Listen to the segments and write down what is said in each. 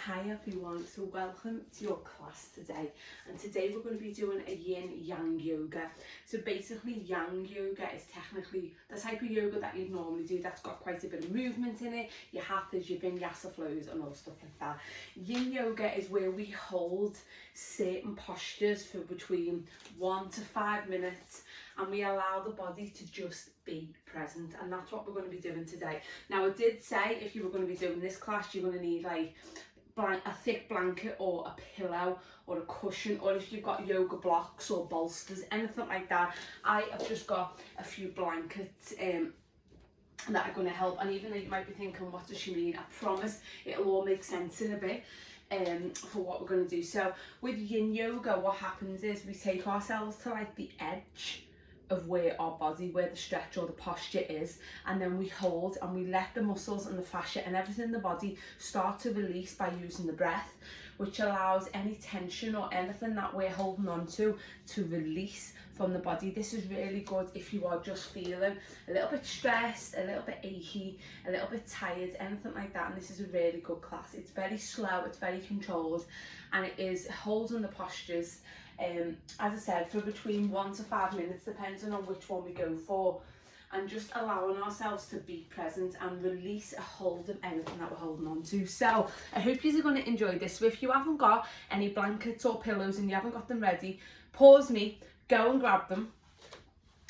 Hi everyone, so welcome to your class today, and today we're going to be doing a yin yang yoga. So basically yang yoga is technically the type of yoga that you'd normally do that's got quite a bit of movement in it, your hathas, your vinyasa flows and all stuff like that. Yin yoga is where we hold certain postures for between 1 to 5 minutes and we allow the body to just be present, and that's what we're going to be doing today. Now I did say if you were going to be doing this class you're going to need like a thick blanket or a pillow or a cushion, or if you've got yoga blocks or bolsters, anything like that. I have just got a few blankets that are going to help, and even though you might be thinking what does she mean, I promise it'll all make sense in a bit for what we're going to do. So with yin yoga what happens is we take ourselves to like the edge of where our body, where the stretch or the posture is, and then we hold and we let the muscles and the fascia and everything in the body start to release by using the breath, which allows any tension or anything that we're holding on to release from the body. This is really good if you are just feeling a little bit stressed, a little bit achy, a little bit tired, anything like that. And this is a really good class. It's very slow, it's very controlled, and it is holding the postures as I said, for between 1 to 5 minutes, depending on which one we go for, and just allowing ourselves to be present and release a hold of anything that we're holding on to. So I hope you're going to enjoy this. So if you haven't got any blankets or pillows and you haven't got them ready, pause me, go and grab them.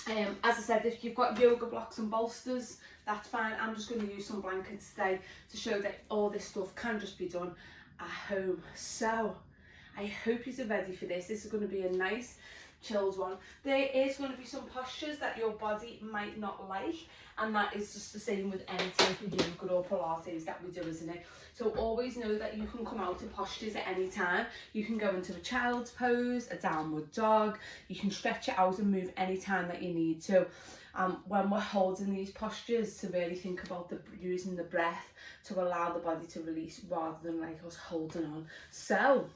As I said, if you've got yoga blocks and bolsters, that's fine. I'm just going to use some blankets today to show that all this stuff can just be done at home. So I hope you're ready for this. This is going to be a nice chilled one. There is going to be some postures that your body might not like, and that is just the same with any type of yoga or Pilates that we do, isn't it? So always know that you can come out of postures at any time. You can go into a child's pose, a downward dog, you can stretch it out and move any time that you need to. When we're holding these postures, to really think about using the breath to allow the body to release rather than like us holding on. So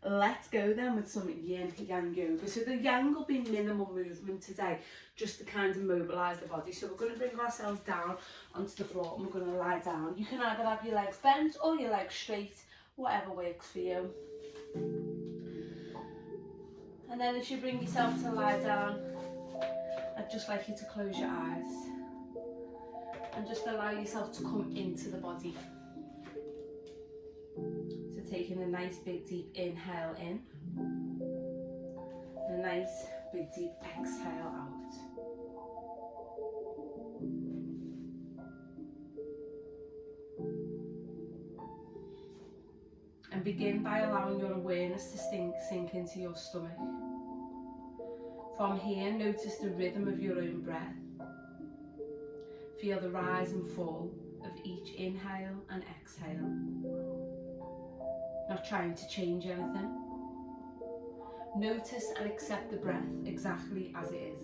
let's go then with some yin yang yoga. So the yang will be minimal movement today, just to kind of mobilize the body. So we're going to bring ourselves down onto the floor and we're going to lie down. You can either have your legs bent or your legs straight, whatever works for you. And then as you bring yourself to lie down, I'd just like you to close your eyes and just allow yourself to come into the body. So taking a nice big deep inhale in, and a nice big deep exhale out. And begin by allowing your awareness to sink into your stomach. From here, notice the rhythm of your own breath. Feel the rise and fall of each inhale and exhale. Not trying to change anything. Notice and accept the breath exactly as it is.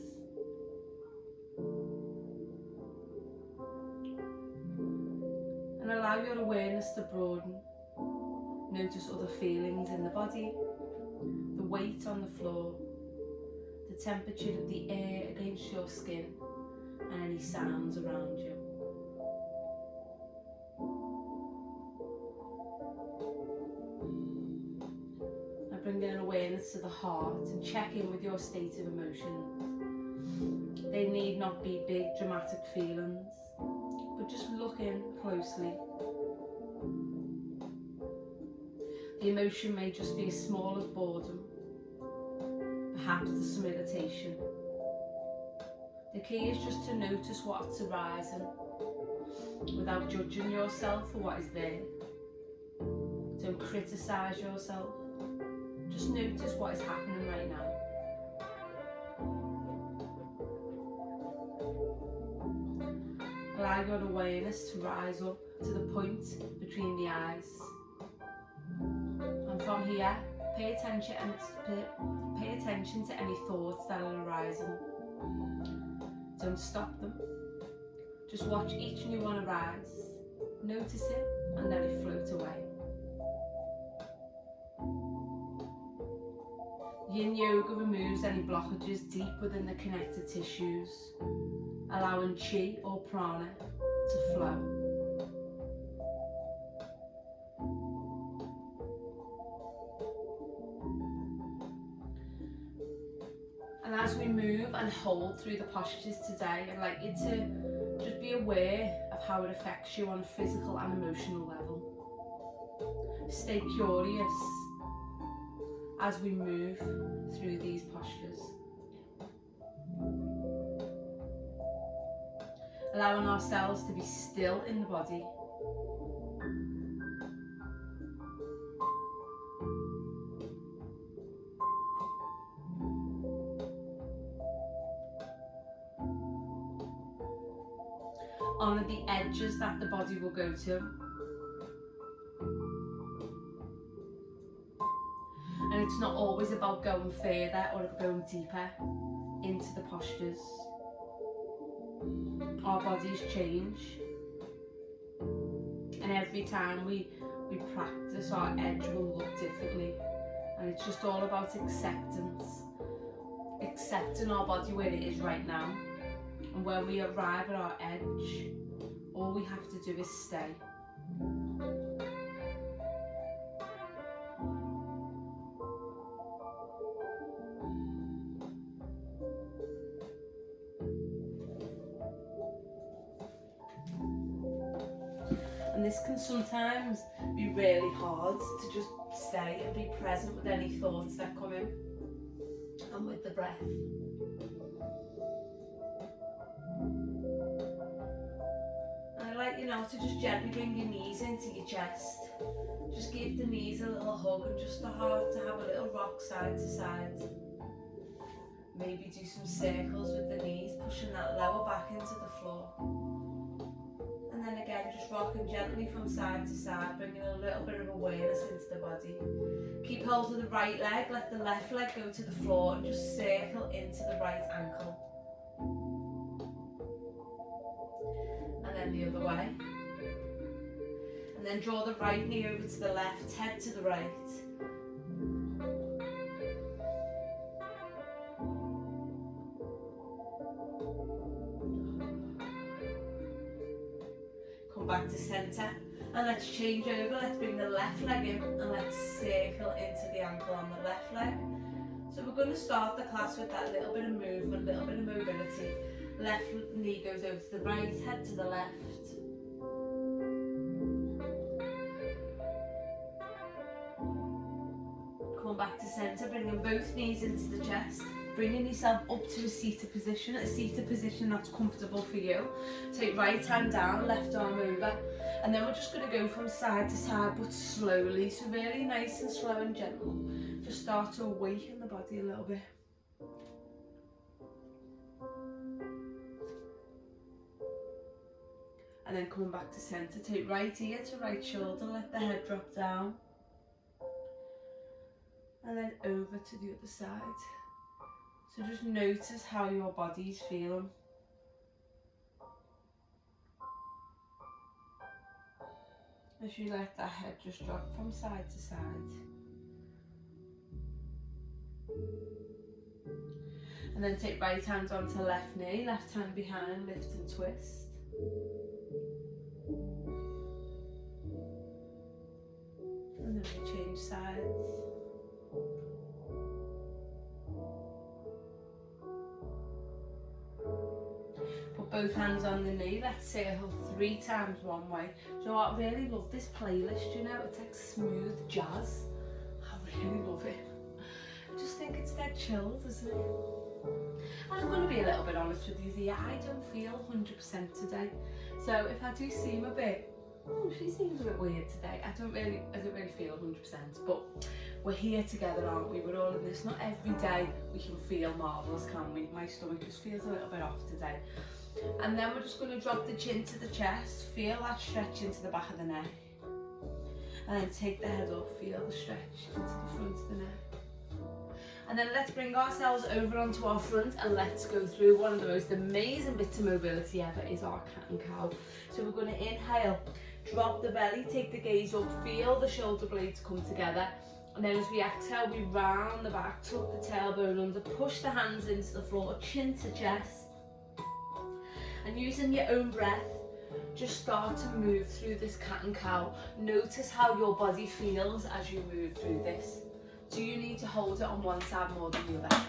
And allow your awareness to broaden. Notice other feelings in the body, the weight on the floor, the temperature of the air against your skin, and any sounds around you. Bring an awareness to the heart and check in with your state of emotions. They need not be big dramatic feelings, but just look in closely. The emotion may just be as small as boredom, perhaps there's some irritation. The key is just to notice what's arising without judging yourself for what is there. Don't criticise yourself. Just notice what is happening right now. Allow your awareness to rise up to the point between the eyes. And from here, pay attention to any thoughts that are arising. Don't stop them. Just watch each new one arise. Notice it and let it float away. Yin yoga removes any blockages deep within the connective tissues, allowing chi or prana to flow. as we move and hold through the postures today, I'd like you to just be aware of how it affects you on a physical and emotional level. Stay curious as we move through these postures. Allowing ourselves to be still in the body. Honour the edges that the body will go to. And it's not always about going further or going deeper into the postures. Our bodies change. And every time we practice, our edge will look differently. And it's just all about acceptance. Accepting our body where it is right now. And when we arrive at our edge, all we have to do is stay. And this can sometimes be really hard to just stay and be present with any thoughts that come in and with the breath. To just gently bring your knees into your chest. Just give the knees a little hug and just the heart to have a little rock side to side. Maybe do some circles with the knees, pushing that lower back into the floor. And then again, just rocking gently from side to side, bringing a little bit of awareness into the body. Keep hold of the right leg, let the left leg go to the floor and just circle into the right ankle. And then the other way. And then draw the right knee over to the left, head to the right. Come back to centre and let's change over. Let's bring the left leg in and let's circle into the ankle on the left leg. So we're going to start the class with that little bit of movement, little bit of mobility. Left knee goes over to the right, head to the left. Come back to centre, bringing both knees into the chest. Bringing yourself up to a seated position that's comfortable for you. Take right hand down, left arm over. And then we're just going to go from side to side, but slowly. So really nice and slow and gentle. Just start to awaken the body a little bit. And then coming back to centre, take right ear to right shoulder, let the head drop down. And then over to the other side. So just notice how your body's feeling. As you let that head just drop from side to side. And then take right hand onto left knee, left hand behind, lift and twist. And then we change sides. Put both hands on the knee, let's circle 3 times one way. Do you know what, I really love this playlist, you know, it's like smooth jazz. I really love it. I just think it's dead chilled, isn't it? And I'm going to be a little bit honest with you here, I don't feel 100% today. So if I do seem a bit, she seems a bit weird today, I don't really feel 100%, but we're here together, aren't we? We're all in this. Not every day we can feel marvellous, can we? My stomach just feels a little bit off today. And then we're just going to drop the chin to the chest, feel that stretch into the back of the neck. And then take the head up, feel the stretch into the front of the neck. And then let's bring ourselves over onto our front and let's go through one of the most amazing bits of mobility ever is our cat and cow. So we're going to inhale, drop the belly, take the gaze up, feel the shoulder blades come together. And then as we exhale, we round the back, tuck the tailbone under, push the hands into the floor, chin to chest. And using your own breath, just start to move through this cat and cow. Notice how your body feels as you move through this. Do you need to hold it on one side more than the other?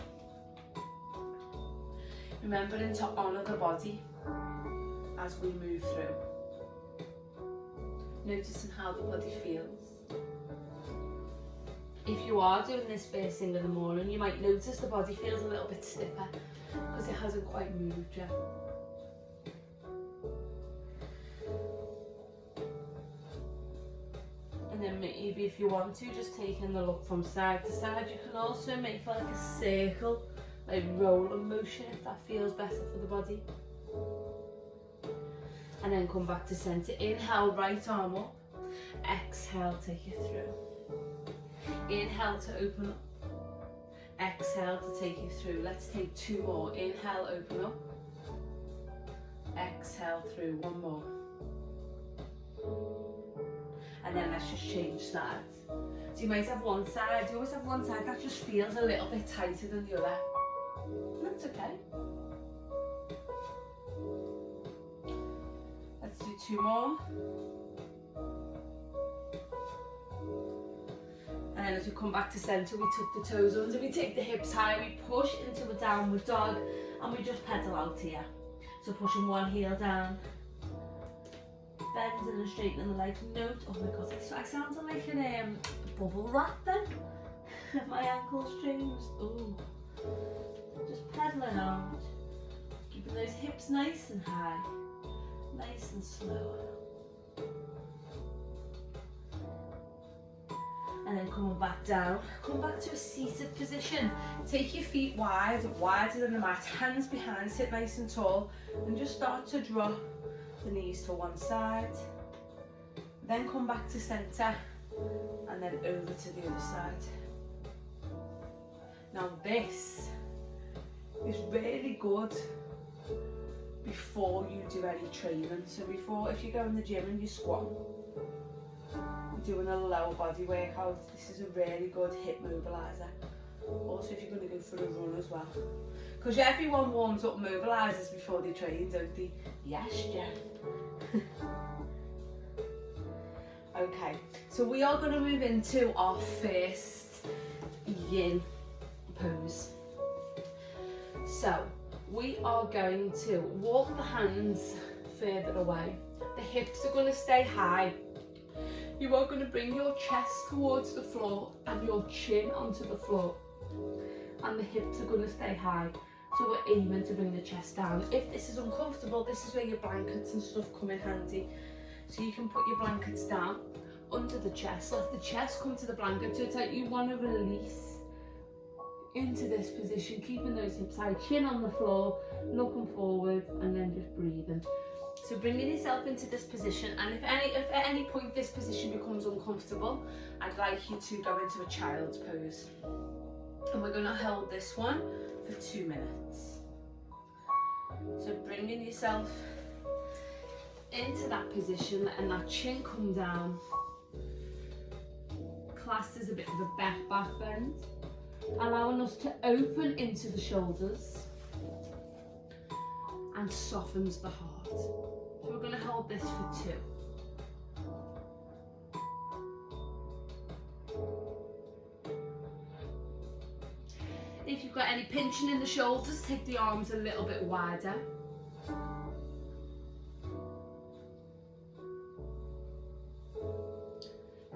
Remembering to honour the body as we move through. Noticing how the body feels. If you are doing this first thing in the morning, you might notice the body feels a little bit stiffer because it hasn't quite moved yet. And then maybe if you want to, just taking the look from side to side, you can also make like a circle, like rolling motion if that feels better for the body. And then come back to centre. Inhale, right arm up. Exhale, take it through. Inhale to open up. Exhale to take you through. Let's take 2 more. Inhale, open up. Exhale through. 1 more. And then let's just change sides. So you might have one side, you always have one side that just feels a little bit tighter than the other. And that's okay. Let's do 2 more. And then as we come back to centre, we tuck the toes under, we take the hips high, we push into a downward dog, and we just pedal out here. So pushing one heel down, bending and straightening the leg. Note, oh my god, I sounded like an bubble wrap then. My ankle strings. Ooh. Just pedaling out, keeping those hips nice and high, nice and slow. And then coming back down, come back to a seated position. Take your feet wide, wider than the mat, hands behind, sit nice and tall, and just start to drop the knees to one side. Then come back to centre, and then over to the other side. Now this is really good before you do any training. So before, if you go in the gym and you squat, doing a lower body workout, this is a really good hip mobiliser. Also if you're going to go for a run as well. Because everyone warms up mobilisers before they train, don't they? Yes, Jen. Okay, so we are going to move into our first yin pose. So we are going to walk the hands further away. The hips are going to stay high. You are going to bring your chest towards the floor and your chin onto the floor. And the hips are going to stay high. So we're aiming to bring the chest down. If this is uncomfortable, this is where your blankets and stuff come in handy. So you can put your blankets down under the chest. Let the chest come to the blanket. So it's like you want to release into this position, keeping those hips high, chin on the floor, looking forward, and then just breathing. So bringing yourself into this position, and if at any point this position becomes uncomfortable, I'd like you to go into a child's pose. And we're going to hold this one for 2 minutes. So bringing yourself into that position, letting that chin come down. Classed as a bit of a back bend, allowing us to open into the shoulders and softens the heart. So we're going to hold this for 2. If you've got any pinching in the shoulders, take the arms a little bit wider.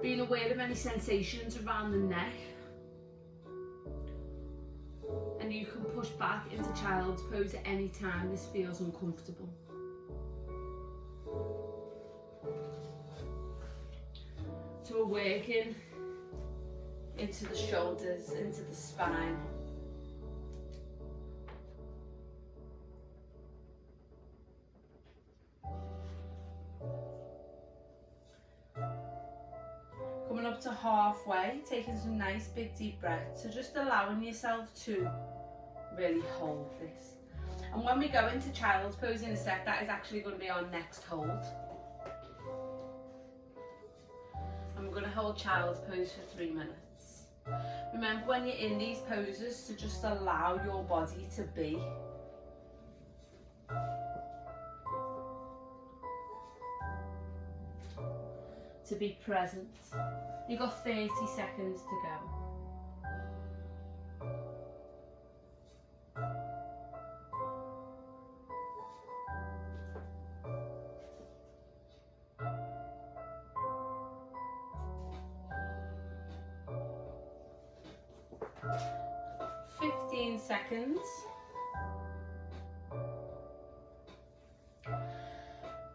Being aware of any sensations around the neck. And you can push back into child's pose at any time this feels uncomfortable. So we're working into the shoulders, into the spine. Coming up to halfway, taking some nice big deep breaths. So just allowing yourself to really hold this. And when we go into child's pose in a sec, that is actually going to be our next hold. And we're going to hold child's pose for 3 minutes. Remember when you're in these poses to just allow your body to be. To be present. You've got 30 seconds to go. 15 seconds.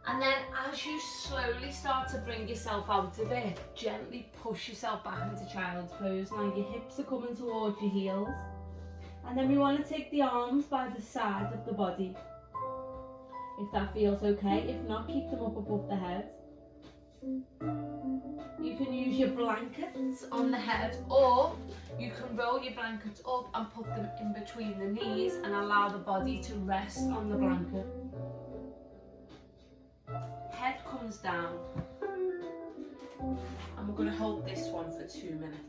And then as you slowly start to bring yourself out of it, gently push yourself back into child's pose. Now your hips are coming towards your heels. And then we want to take the arms by the side of the body, if that feels okay. If not, keep them up above the head. You can use your blankets on the head, or you can roll your blankets up and put them in between the knees and allow the body to rest on the blanket. Head comes down, and we're going to hold this one for 2 minutes.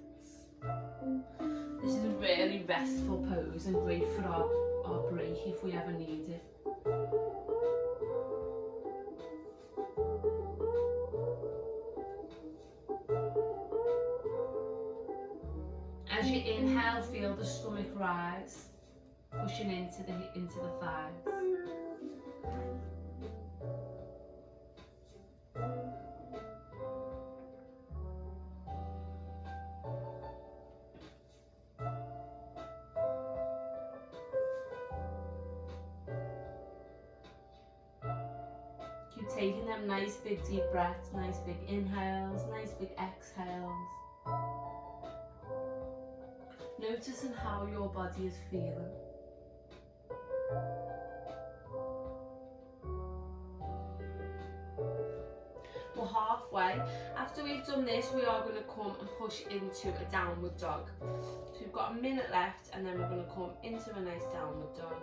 This is a really restful pose and great for our break if we ever need it. As you inhale, feel the stomach rise, pushing into the thighs. Keep taking them nice big deep breaths, nice big inhales, nice big exhales. Noticing how your body is feeling. We're halfway. After we've done this, we are going to come and push into a downward dog. So we've got a minute left, and then we're going to come into a nice downward dog.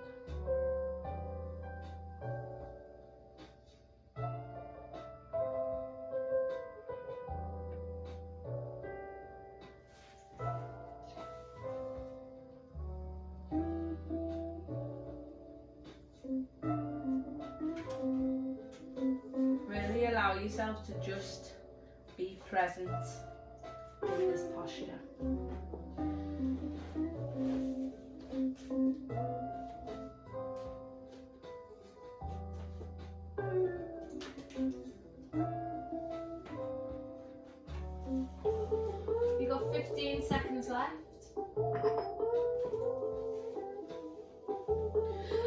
Really allow yourself to just be present in this posture. You got 15 seconds left.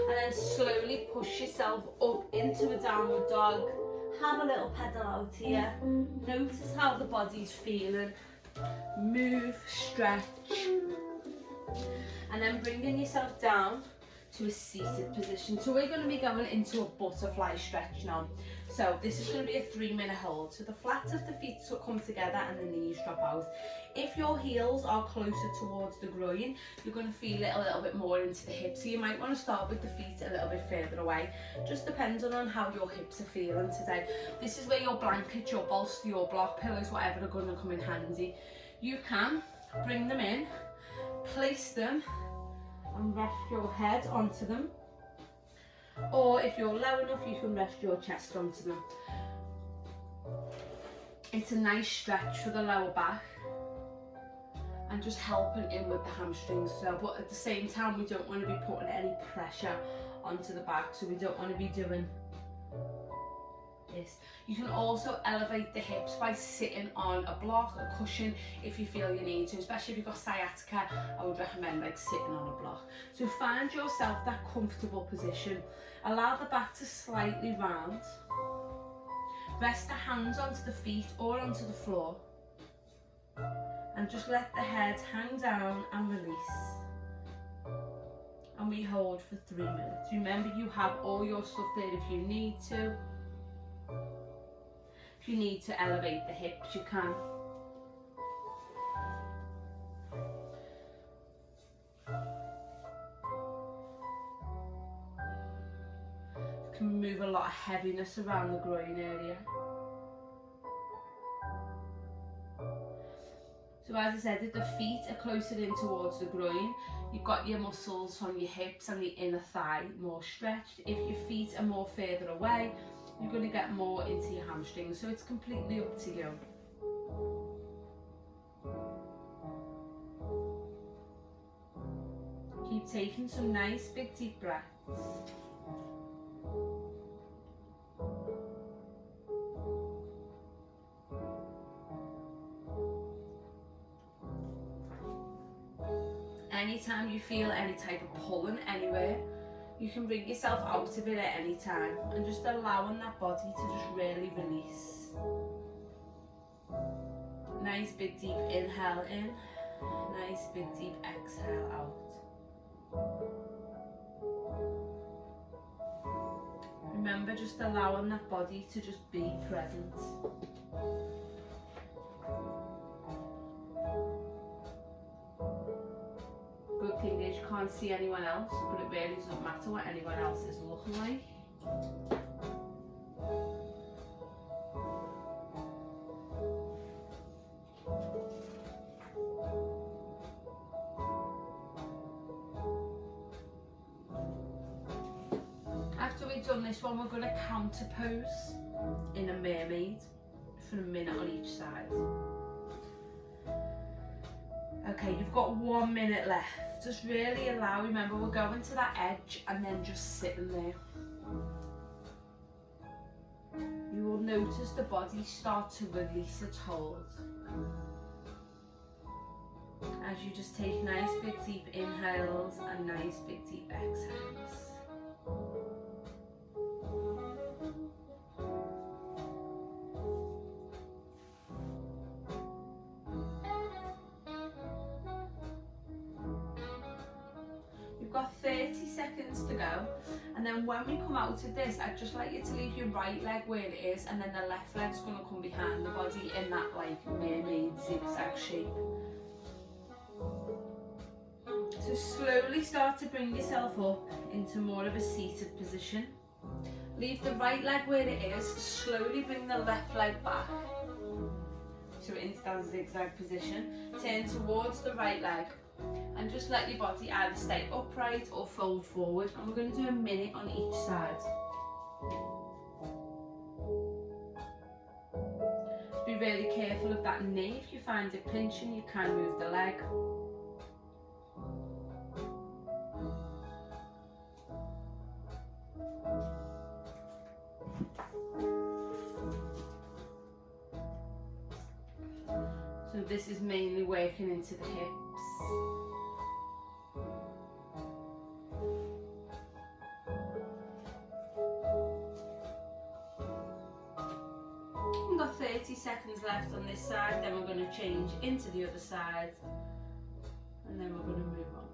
And then slowly push yourself up into a downward dog. Have a little pedal out here. Notice how the body's feeling. Move, stretch. And then bringing yourself down to a seated position. So we're going to be going into a butterfly stretch now. So this is going to be a 3-minute hold. So the flats of the feet will come together and the knees drop out. If your heels are closer towards the groin, you're going to feel it a little bit more into the hips. So you might want to start with the feet a little bit further away. Just depending on how your hips are feeling today. This is where your blanket, your bolster, your block pillows, whatever are going to come in handy. You can bring them in, place them, and rest your head onto them. Or if you're low enough, you can rest your chest onto them. It's a nice stretch for the lower back and just helping in with the hamstrings. So, but at the same time, we don't want to be putting any pressure onto the back, so we don't want to be doing this. You can also elevate the hips by sitting on a block, a cushion, if you feel you need to, especially if you've got sciatica. I would recommend like sitting on a block. So find yourself that comfortable position. Allow the back to slightly round. Rest the hands onto the feet or onto the floor. And just let the head hang down and release. And we hold for 3 minutes. Remember, you have all your stuff there if you need to. If you need to elevate the hips, you can. You can move a lot of heaviness around the groin area. So as I said, if the feet are closer in towards the groin, you've got your muscles from your hips and the inner thigh more stretched. If your feet are more further away, you're going to get more into your hamstrings. So it's completely up to you. Keep taking some nice big deep breaths. anytime you feel any type of pulling anywhere, you can bring yourself out of it at any time and just allowing that body to just really release. Nice big deep inhale in, nice big deep exhale out. Remember, just allowing that body to just be present. Good thing is you can't see anyone else, but it really doesn't matter what anyone else is looking like. After we've done this one, we're going to counter pose in a mermaid for a minute on each side. Okay, you've got 1 minute left. Just really allow, remember we're going to that edge and then just sitting there. You will notice the body start to release its hold. As you just take nice big deep inhales and nice big deep exhales. Got 30 seconds to go, and then when we come out of this, I'd just like you to leave your right leg where it is, and then the left leg's going to come behind the body in that like mermaid zigzag shape. So slowly start to bring yourself up into more of a seated position. Leave the right leg where it is, slowly bring the left leg back so into that zigzag position. Turn towards the right leg and just let your body either stay upright or fold forward, and we're going to do a minute on each side. Just be really careful of that knee. If you find it pinching, you can move the leg. So this is mainly working into the hips. We've got 30 seconds left on this side, then we're going to change into the other side, and then we're going to move on.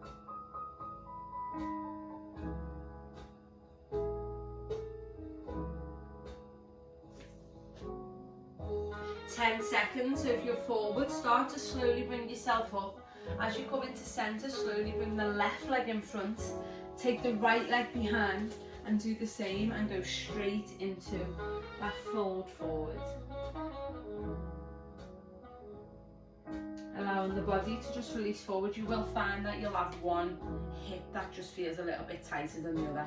10 seconds, so if you're forward, start to slowly bring yourself up. As you come into centre, slowly bring the left leg in front, take the right leg behind, and do the same and go straight into that fold forward. Allowing the body to just release forward. You will find that you'll have one hip that just feels a little bit tighter than the other.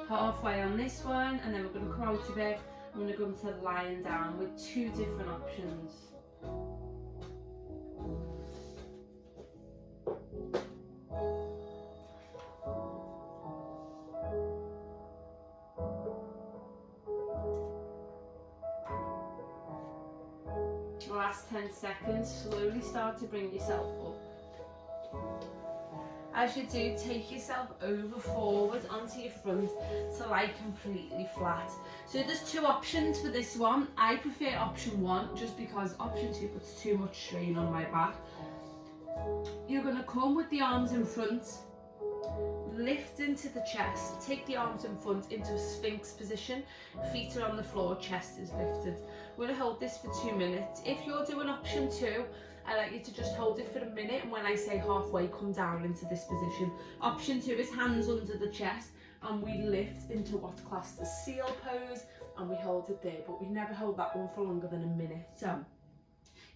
Halfway on this one, and then we're going to come out of it. I'm going to go into lying down with two different options. Last 10 seconds, slowly start to bring yourself up. As you do, take yourself over forward onto your front to lie completely flat. So there's two options for this one. I prefer option one just because option two puts too much strain on my back. You're going to come with the arms in front, lift into the chest, take the arms in front into a Sphinx position, feet are on the floor, chest is lifted. We're going to hold this for 2 minutes. If you're doing option two, I like you to just hold it for a minute, and when I say halfway, come down into this position. Option two is hands under the chest, and we lift into what's classed as seal pose, and we hold it there, but we never hold that one for longer than a minute. So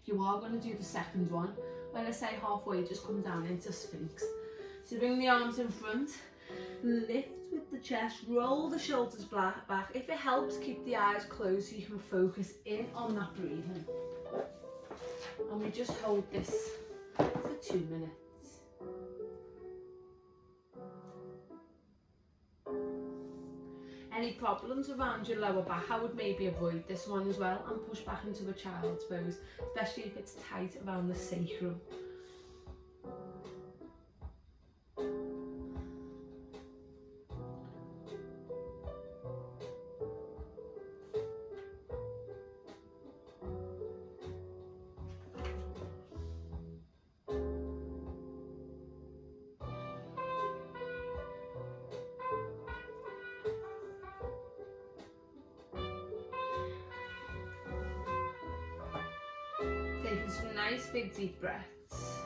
you are going to do the second one. When I say halfway, just come down into Sphinx. So bring the arms in front, lift with the chest, roll the shoulders back. If it helps, keep the eyes closed so you can focus in on that breathing. And we just hold this for 2 minutes. Any problems around your lower back, I would maybe avoid this one as well and push back into a child's pose, especially if it's tight around the sacrum. Taking some nice big deep breaths,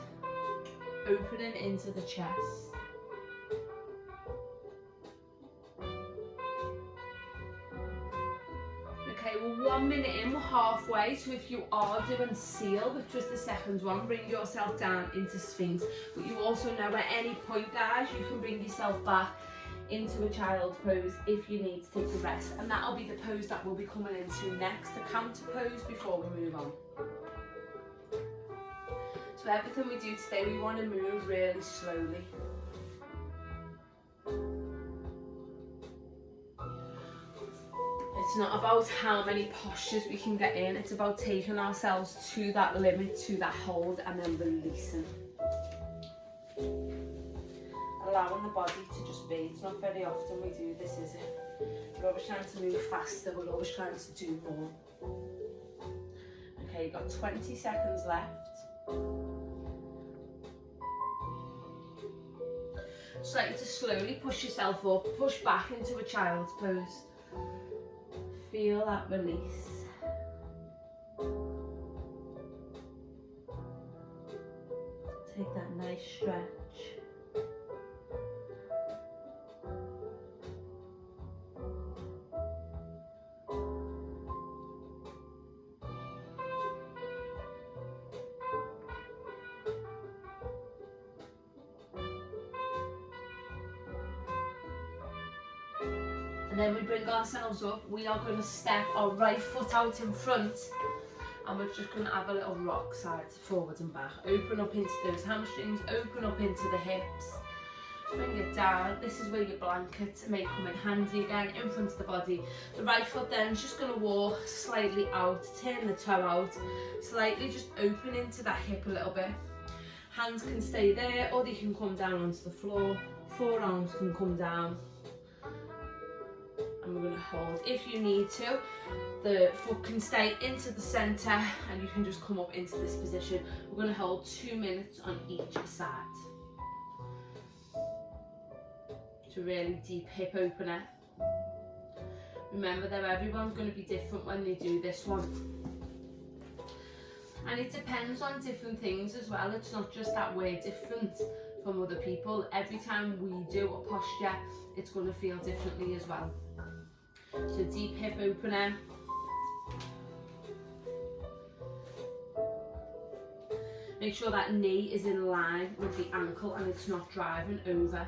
opening into the chest. Okay, we're 1 minute in, we're halfway, so if you are doing seal, which was the second one, bring yourself down into Sphinx. But you also know at any point, guys, you can bring yourself back into a child's pose if you need to take a rest. And that'll be the pose that we'll be coming into next, the counter pose, before we move on. So everything we do today, we want to move really slowly. It's not about how many postures we can get in, it's about taking ourselves to that limit, to that hold, and then releasing. Allowing the body to just be. It's not very often we do this, is it? We're always trying to move faster, we're always trying to do more. Okay, you've got 20 seconds left. Just like you to slowly push yourself up, push back into a child's pose. Feel that release. Take that nice stretch. And then we bring ourselves up, we are going to step our right foot out in front and we're just going to have a little rock sides forwards and back. Open up into those hamstrings, open up into the hips, bring it down. This is where your blanket may come in handy again, in front of the body. The right foot then is just going to walk slightly out, turn the toe out, slightly just open into that hip a little bit. Hands can stay there or they can come down onto the floor, forearms can come down. And we're going to hold. If you need to, the foot can stay into the centre and you can just come up into this position. We're going to hold 2 minutes on each side. It's a really deep hip opener. Remember that everyone's going to be different when they do this one. And it depends on different things as well. It's not just that we're different from other people. Every time we do a posture, it's going to feel differently as well. So deep hip opener. Make sure that knee is in line with the ankle and it's not driving over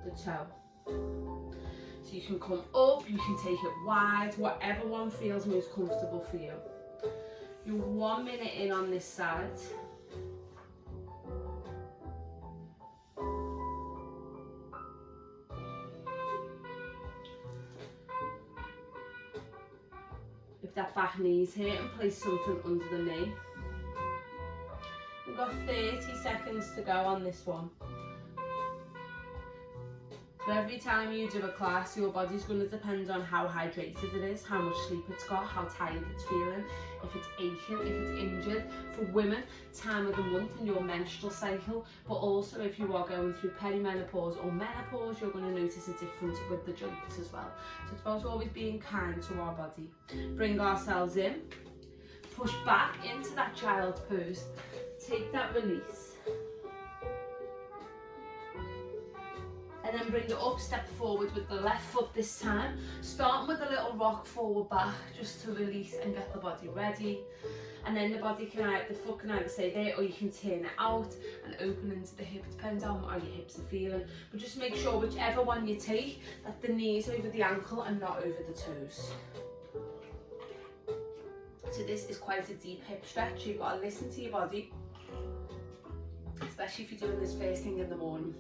the toe. So you can come up, you can take it wide, whatever one feels most comfortable for you. You're 1 minute in on this side. If that back knee's here, and place something under the knee. We've got 30 seconds to go on this one. So every time you do a class, your body's going to depend on how hydrated it is, how much sleep it's got, how tired it's feeling, if it's aching, if it's injured. For women, time of the month and your menstrual cycle, but also if you are going through perimenopause or menopause, you're going to notice a difference with the joints as well. So it's about always being kind to our body. Bring ourselves in, push back into that child's pose, take that release. And then bring it up, step forward with the left foot this time. Starting with a little rock forward back, just to release and get the body ready. And then the foot can either stay there or you can turn it out and open into the hip, depending on how your hips are feeling. But just make sure whichever one you take, that the knees over the ankle and not over the toes. So this is quite a deep hip stretch. You've got to listen to your body, especially if you're doing this first thing in the morning.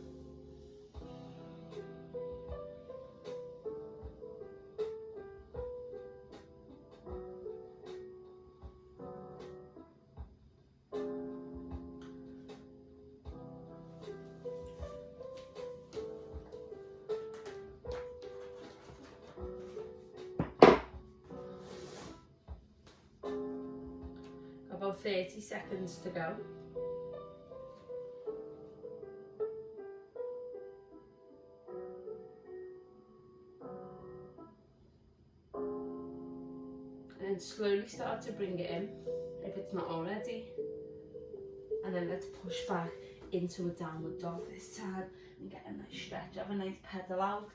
30 seconds to go. And then slowly start to bring it in, if it's not already. And then let's push back into a downward dog this time and get a nice stretch. Have a nice pedal out,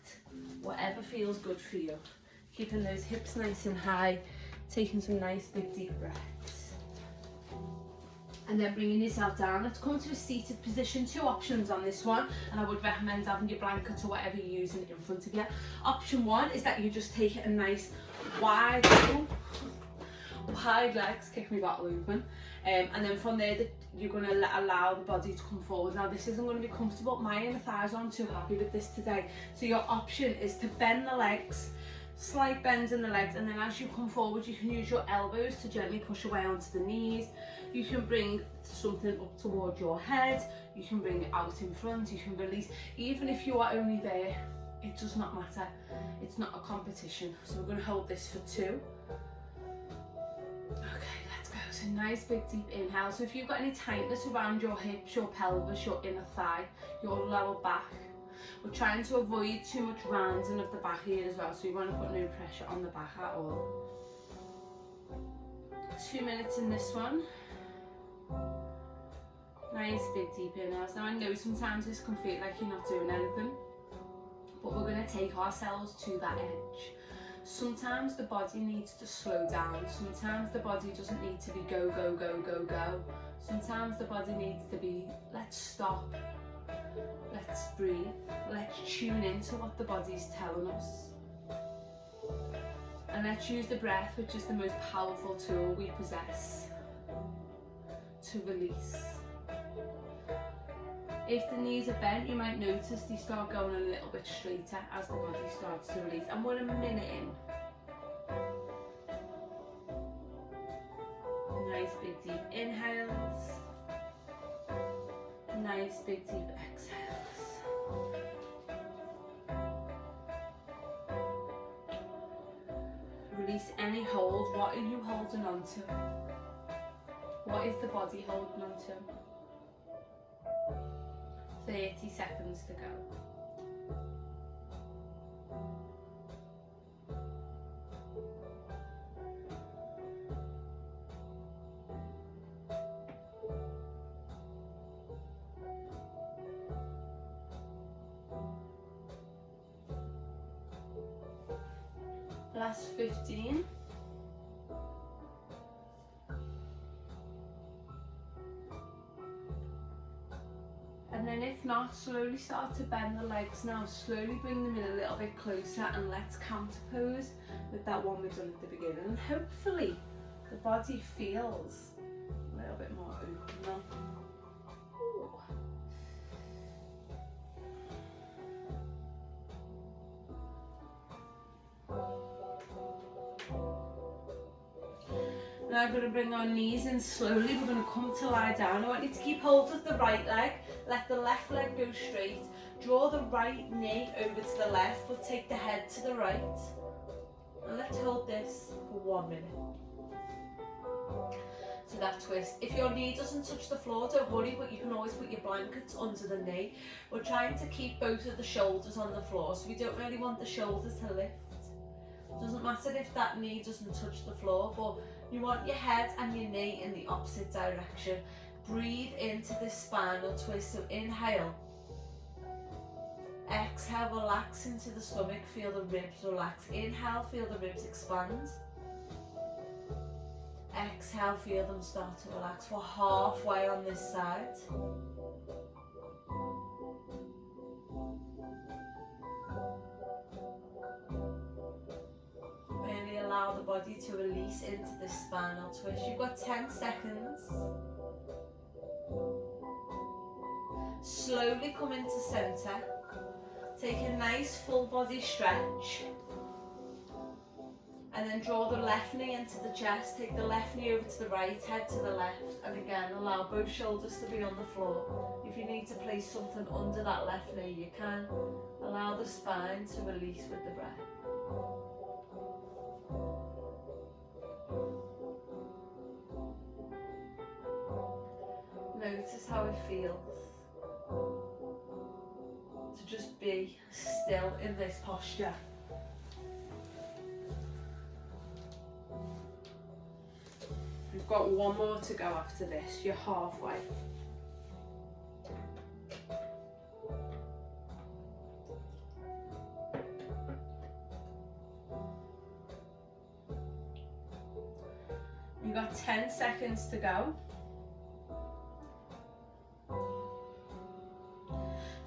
whatever feels good for you. Keeping those hips nice and high, taking some nice big deep breaths. And then bringing yourself down. Let's come to a seated position. 2 options on this one, and I would recommend having your blanket or whatever you're using in front of you. Option 1 is that you just take it a nice wide legs, kick me bottle open, and then from there you're going to allow the body to come forward. Now this isn't going to be comfortable. My inner thighs aren't too happy with this today, so your option is to bend the legs, slight bends in the legs, and then as you come forward you can use your elbows to gently push away onto the knees. You can bring something up towards your head, you can bring it out in front, you can release. Even if you are only there, it does not matter. It's not a competition. So we're going to hold this for 2. Okay, let's go. So nice big deep inhale. So if you've got any tightness around your hips, your pelvis, your inner thigh, your lower back, we're trying to avoid too much rounding of the back here as well, so you want to put no pressure on the back at all. 2 minutes in this one. Nice big deep inhales. Now I know sometimes this can feel like you're not doing anything, but we're going to take ourselves to that edge. Sometimes the body needs to slow down. Sometimes the body doesn't need to be go, go, go, go, go. Sometimes the body needs to be, let's stop, let's breathe, let's tune into what the body's telling us. And let's use the breath, which is the most powerful tool we possess, to release. If the knees are bent, you might notice they start going a little bit straighter as the body starts to release. And we're a minute in. Nice big deep inhales. Nice big deep exhales. Release any hold. What are you holding on to? What is the body holding on to? 30 seconds to go. Last 15. And then if not, slowly start to bend the legs now. Slowly bring them in a little bit closer, and let's counter pose with that one we've done at the beginning. And hopefully the body feels a little bit more open now. Now I'm going to bring our knees in slowly. We're going to come to lie down. I want you to keep hold of the right leg. Let the left leg go straight. Draw the right knee over to the left, but take the head to the right. And let's hold this for 1 minute. So that twist. If your knee doesn't touch the floor, don't worry, but you can always put your blankets under the knee. We're trying to keep both of the shoulders on the floor, so we don't really want the shoulders to lift. It doesn't matter if that knee doesn't touch the floor, but you want your head and your knee in the opposite direction. Breathe into this spinal twist. So inhale. Exhale, relax into the stomach. Feel the ribs relax. Inhale, feel the ribs expand. Exhale, feel them start to relax. We're halfway on this side. Allow the body to release into this spinal twist. You've got 10 seconds. Slowly come into center. Take a nice full body stretch. And then draw the left knee into the chest. Take the left knee over to the right, head to the left. And again, allow both shoulders to be on the floor. If you need to place something under that left knee, you can. Allow the spine to release with the breath. how it feels to just be still in this posture. We've got one more to go after this. You're halfway. You've got 10 seconds to go.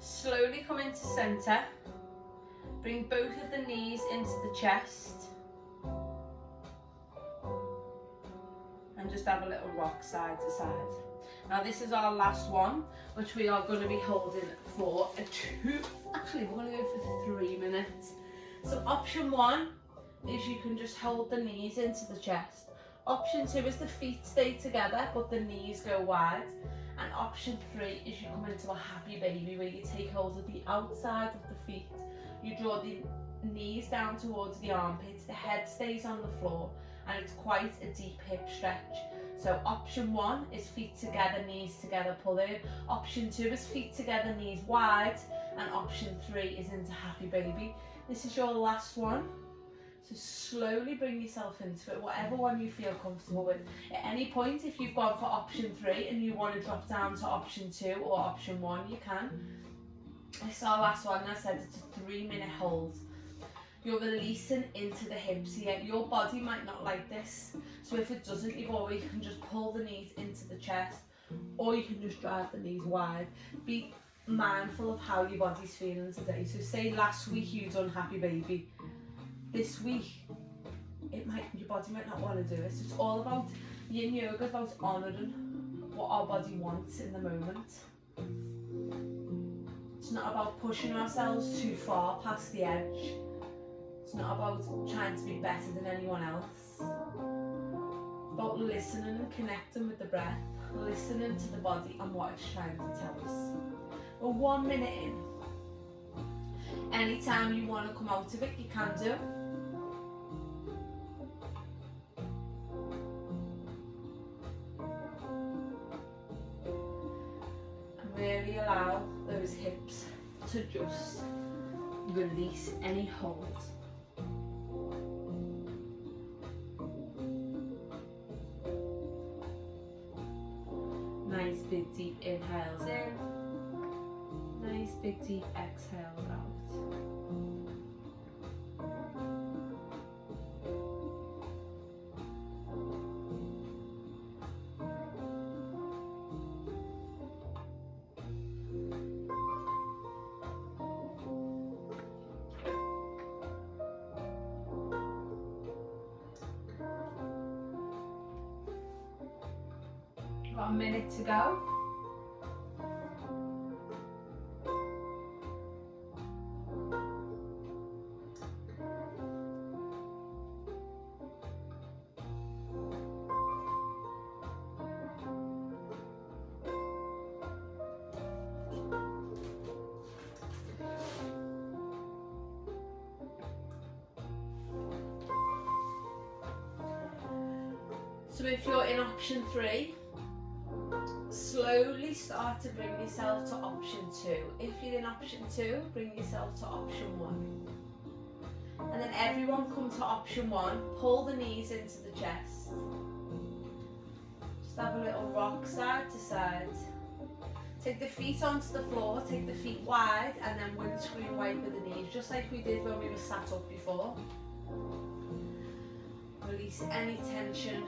Slowly come into centre. Bring both of the knees into the chest. And just have a little rock side to side. Now this is our last one, which we are going to be holding for actually we're going to go for 3 minutes. So option 1 is you can just hold the knees into the chest. Option 2 is the feet stay together but the knees go wide. And option 3 is you come into a happy baby where you take hold of the outside of the feet. You draw the knees down towards the armpits, the head stays on the floor, and it's quite a deep hip stretch. So option 1 is feet together, knees together, pull in. Option 2 is feet together, knees wide. And option 3 is into happy baby. This is your last one. So slowly bring yourself into it, whatever one you feel comfortable with. At any point, if you've gone for option 3 and you want to drop down to option 2 or option 1, you can. This is our last one, and I said it's a 3-minute hold. You're releasing into the hips here. Your body might not like this, so if it doesn't, you can just pull the knees into the chest, or you can just drive the knees wide. Be mindful of how your body's feeling today. So say last week you done happy baby. This week, your body might not want to do it. So it's all about yin yoga, about honouring what our body wants in the moment. It's not about pushing ourselves too far past the edge. It's not about trying to be better than anyone else. It's about listening and connecting with the breath, listening to the body and what it's trying to tell us. We're 1 minute in. Anytime you want to come out of it, you can do. Really allow those hips to just release any hold. Nice big deep inhales in, nice big deep exhales out. Got a minute to go. So if you're in option 3, slowly start to bring yourself to option 2. If you're in option 2, bring yourself to option 1. And then everyone come to option 1, pull the knees into the chest. Just have a little rock side to side. Take the feet onto the floor, take the feet wide, and then windscreen wiper the knees, just like we did when we were sat up before. Release any tension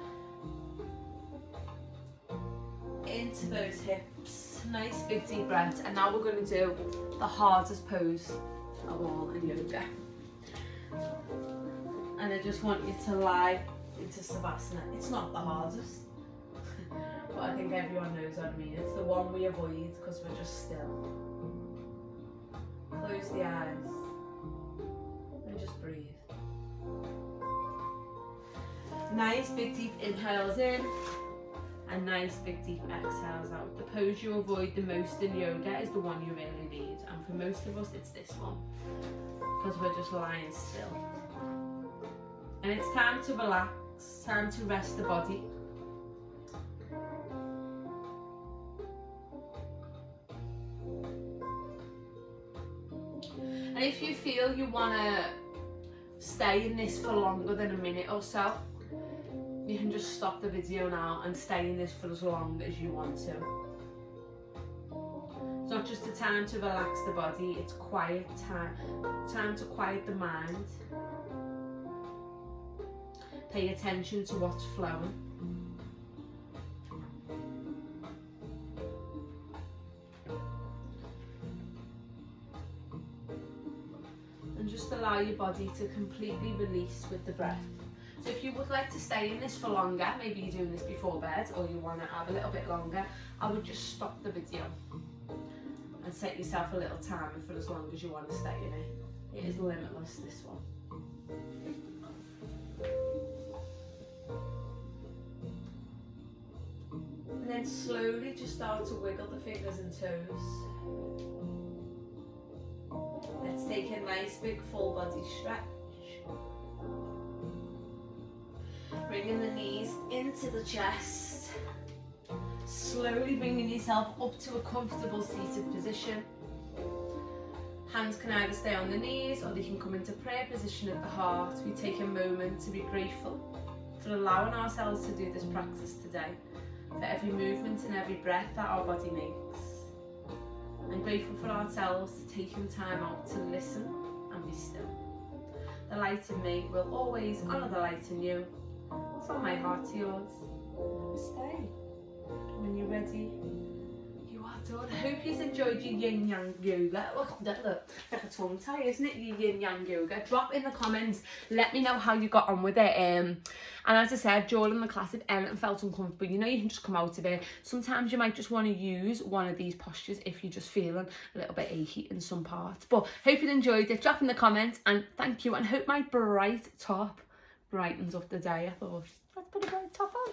into those hips. Nice big deep breath. And now we're going to do the hardest pose of all in yoga. And I just want you to lie into Savasana. It's not the hardest, but I think everyone knows what I mean. It's the one we avoid because we're just still. Close the eyes and just breathe. Nice big deep inhales in and nice big deep exhales out. The pose you avoid the most in yoga is the one you really need, and for most of us it's this one because we're just lying still. And it's time to relax, time to rest the body. And if you feel you want to stay in this for longer than a minute or so, you can just stop the video now and stay in this for as long as you want to. It's not just a time to relax the body, it's quiet time to quiet the mind. Pay attention to what's flowing. And just allow your body to completely release with the breath. So if you would like to stay in this for longer, maybe you're doing this before bed or you want to have a little bit longer, I would just stop the video and set yourself a little timer for as long as you want to stay in it. It is limitless, this one. And then slowly just start to wiggle the fingers and toes. Let's take a nice big full body stretch. Bringing the knees into the chest. Slowly bringing yourself up to a comfortable seated position. Hands can either stay on the knees or they can come into prayer position at the heart. We take a moment to be grateful for allowing ourselves to do this practice today, for every movement and every breath that our body makes. I'm grateful for ourselves taking time out to listen and be still. The light in me will always honour the light in you. From my heart to yours. Stay. When you're ready, you are done. I hope you've enjoyed your yin yang yoga. Look, like a tongue tie, isn't it? Your yin yang yoga. Drop in the comments. Let me know how you got on with it. And as I said, during the class, if anything felt uncomfortable, you know you can just come out of it. Sometimes you might just want to use one of these postures if you're just feeling a little bit achy in some parts. But hope you enjoyed it. Drop in the comments and thank you. And hope my bright top brightens up the day. I thought, let's put a bright top on.